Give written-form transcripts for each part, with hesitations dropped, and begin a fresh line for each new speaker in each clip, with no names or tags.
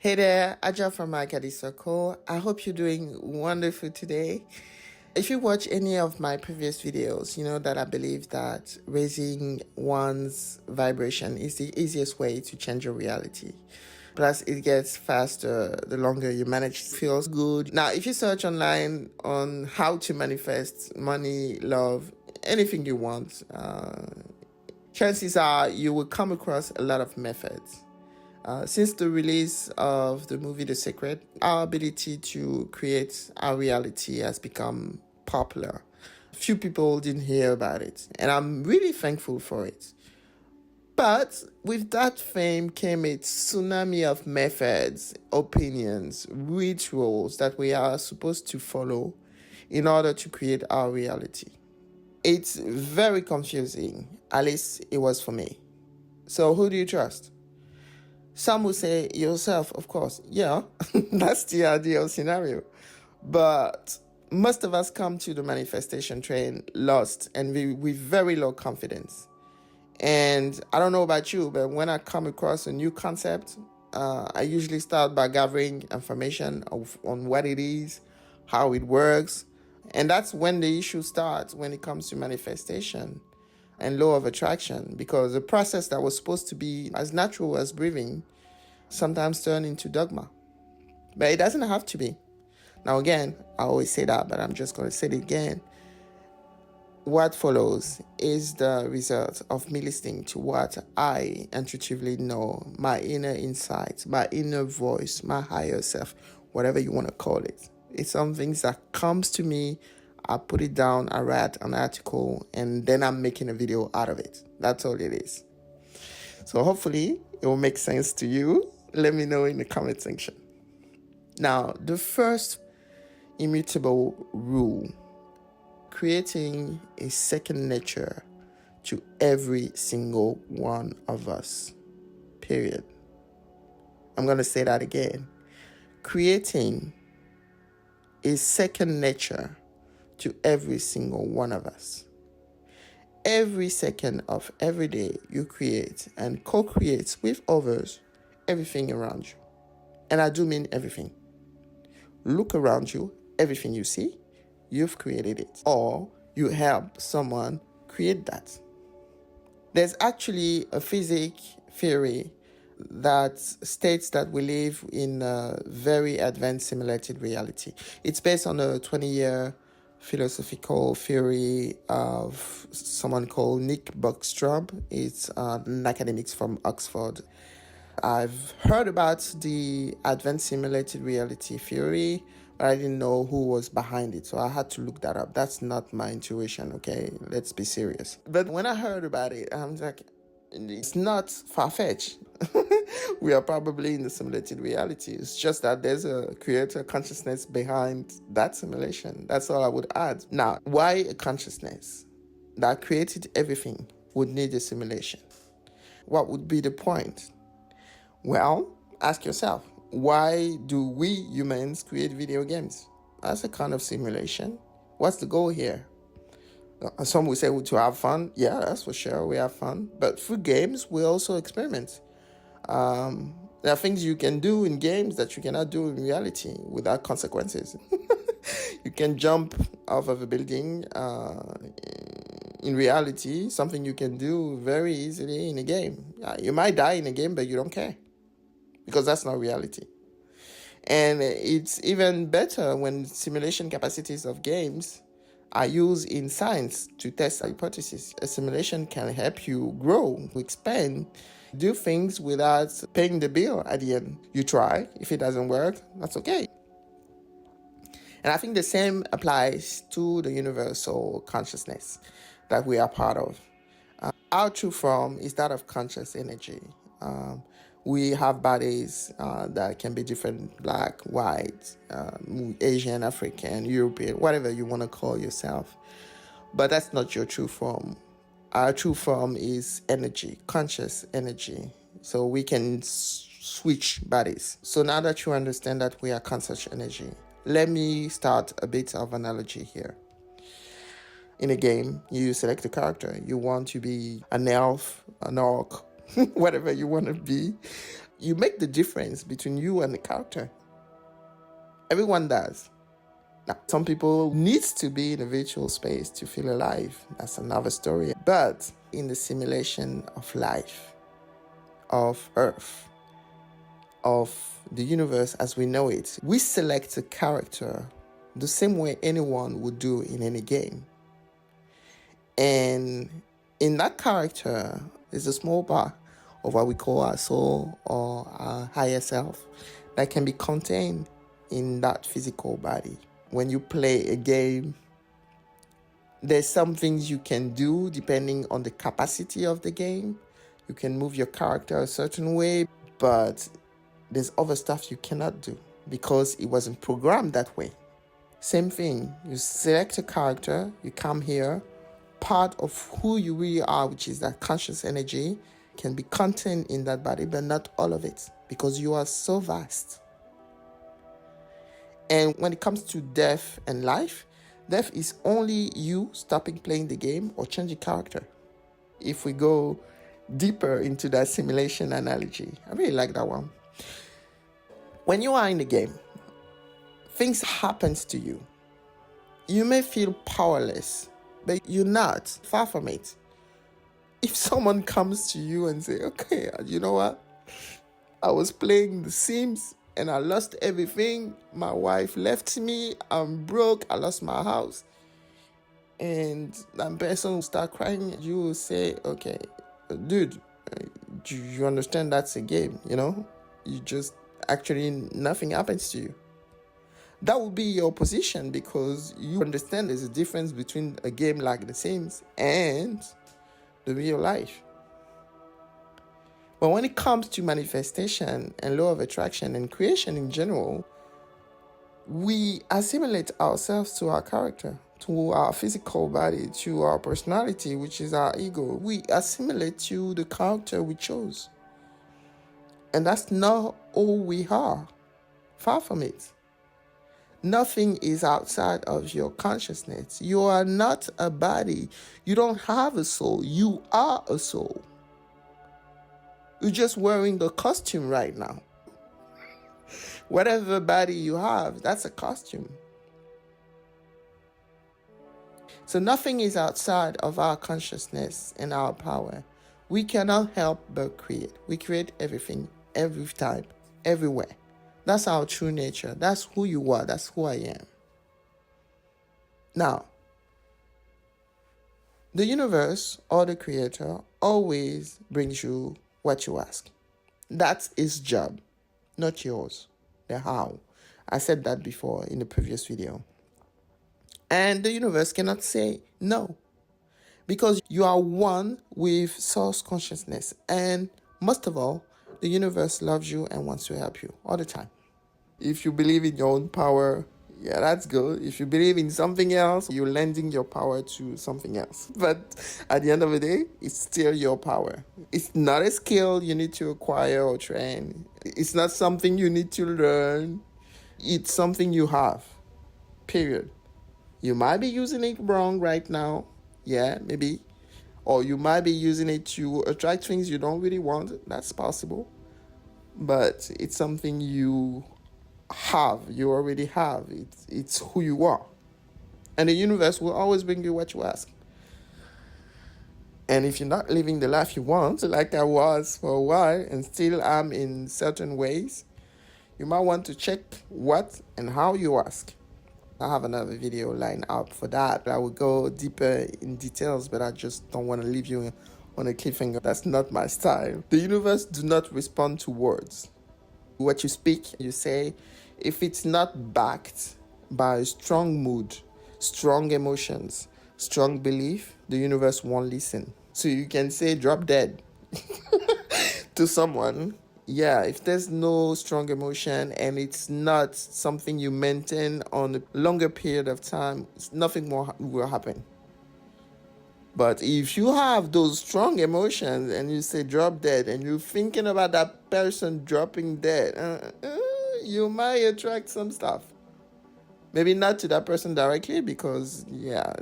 Hey there, Aja from Agadi Circle. I hope you're doing wonderful today. If you watch any of my previous videos, you know that I believe that raising one's vibration is the easiest way to change your reality. Plus, it gets faster the longer you manage. Feels good. Now, if you search online on how to manifest money, love, anything you want, chances are you will come across a lot of methods. Since the release of the movie The Secret, our ability to create our reality has become popular. Few people didn't hear about it, and I'm really thankful for it. But with that fame came a tsunami of methods, opinions, rituals that we are supposed to follow in order to create our reality. It's very confusing, at least it was for me. So, who do you trust? Some will say yourself, of course. Yeah, that's the ideal scenario. But most of us come to the manifestation train lost and with very low confidence. And I don't know about you, but when I come across a new concept, I usually start by gathering information on what it is, how it works. And that's when the issue starts when it comes to manifestation and law of attraction, because the process that was supposed to be as natural as breathing sometimes turn into dogma. But it doesn't have to be. Now, again, I always say that, but I'm just going to say it again. What follows is the result of me listening to what I intuitively know, my inner insight, my inner voice, my higher self, whatever you want to call it. It's some things that comes to me. I put it down, I write an article, and then I'm making a video out of it. That's all it is. So hopefully it will make sense to you. Let me know in the comment section. Now, the first immutable rule: creating a second nature to every single one of us. Period. I'm going to say that again. Creating a second nature to every single one of us. Every second of every day you create and co-create with others everything around you. And I do mean everything. Look around you, everything you see, you've created it, or you help someone create that. There's actually a physics theory that states that we live in a very advanced simulated reality. It's based on a 20-year philosophical theory of someone called Nick Bostrom. It's an academic from Oxford. I've heard about the advanced simulated reality theory, but I didn't know who was behind it, so I had to look that up. That's not my intuition, okay? Let's be serious. But when I heard about it, I'm like, it's not far-fetched. We are probably in the simulated reality. It's just that there's a creator consciousness behind that simulation. That's all I would add. Now, why a consciousness that created everything would need a simulation? What would be the point? Well, ask yourself, why do we humans create video games? That's a kind of simulation. What's the goal here? Some will say to have fun. Yeah, that's for sure. We have fun. But through games, we also experiment. There are things you can do in games that you cannot do in reality without consequences. You can jump off of a building. In reality, something you can do very easily in a game. You might die in a game, but you don't care, because that's not reality. And it's even better when simulation capacities of games are used in science to test hypotheses. A simulation can help you grow, expand, do things without paying the bill at the end. You try. If it doesn't work, that's okay. And I think the same applies to the universal consciousness that we are part of. Our true form is that of conscious energy. We have bodies that can be different: black, white, Asian, African, European, whatever you want to call yourself. But that's not your true form. Our true form is energy, conscious energy. So we can switch bodies. So now that you understand that we are conscious energy, let me start a bit of analogy here. In a game, you select a character. You want to be an elf, an orc, whatever you want to be. You make the difference between you and the character. Everyone does. Now, some people needs to be in a virtual space to feel alive. That's another story. But in the simulation of life, of Earth, of the universe as we know it, we select a character the same way anyone would do in any game. And in that character is a small part of what we call our soul or our higher self that can be contained in that physical body. When you play a game, there's some things you can do depending on the capacity of the game. You can move your character a certain way, but there's other stuff you cannot do because it wasn't programmed that way. Same thing, you select a character, you come here, part of who you really are, which is that conscious energy, can be contained in that body, but not all of it, because you are so vast. And when it comes to death and life, death is only you stopping playing the game or changing character. If we go deeper into that simulation analogy, I really like that one. When you are in the game, things happen to you. You may feel powerless, but you're not. Far from it. If someone comes to you and say, okay, you know what? I was playing The Sims and I lost everything. My wife left me. I'm broke. I lost my house. And that person will start crying. You will say, okay, dude, do you understand that's a game, you know? You just actually, nothing happens to you. That will be your position because you understand there's a difference between a game like The Sims and the real life. But when it comes to manifestation and law of attraction and creation in general, we assimilate ourselves to our character, to our physical body, to our personality, which is our ego. We assimilate to the character we chose. And that's not all we are. Far from it. Nothing is outside of your consciousness. You are not a body. You don't have a soul. You are a soul. You're just wearing the costume right now. Whatever body you have, that's a costume. So nothing is outside of our consciousness and our power. We cannot help but create. We create everything, every time, everywhere. That's our true nature. That's who you are. That's who I am. Now, the universe or the creator always brings you what you ask. That's his job, not yours. The how. I said that before in the previous video. And the universe cannot say no, because you are one with source consciousness. And most of all, the universe loves you and wants to help you all the time. If you believe in your own power, yeah, that's good. If you believe in something else, you're lending your power to something else. But at the end of the day, it's still your power. It's not a skill you need to acquire or train. It's not something you need to learn. It's something you have, period. You might be using it wrong right now. Yeah, maybe. Or you might be using it to attract things you don't really want. That's possible. But it's something you have. You already have. It's who you are. And the universe will always bring you what you ask. And if you're not living the life you want, like I was for a while and still am in certain ways, you might want to check what and how you ask. I have another video lined up for that. I will go deeper in details, but I just don't want to leave you on a cliffhanger. That's not my style. The universe do not respond to words. What you speak, you say, if it's not backed by a strong mood, strong emotions, strong belief, the universe won't listen. So you can say drop dead to someone. Yeah, if there's no strong emotion and it's not something you maintain on a longer period of time, nothing more will happen. But if you have those strong emotions and you say drop dead and you're thinking about that person dropping dead, you might attract some stuff. Maybe not to that person directly because, yeah,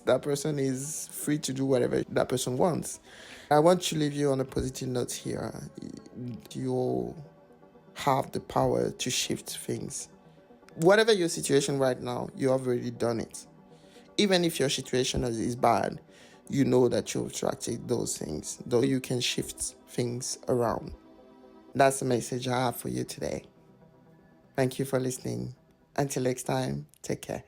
that person is free to do whatever that person wants. I want to leave you on a positive note here. You have the power to shift things. Whatever your situation right now, you have already done it. Even if your situation is bad, you know that you've attracted those things, though you can shift things around. That's the message I have for you today. Thank you for listening. Until next time, take care.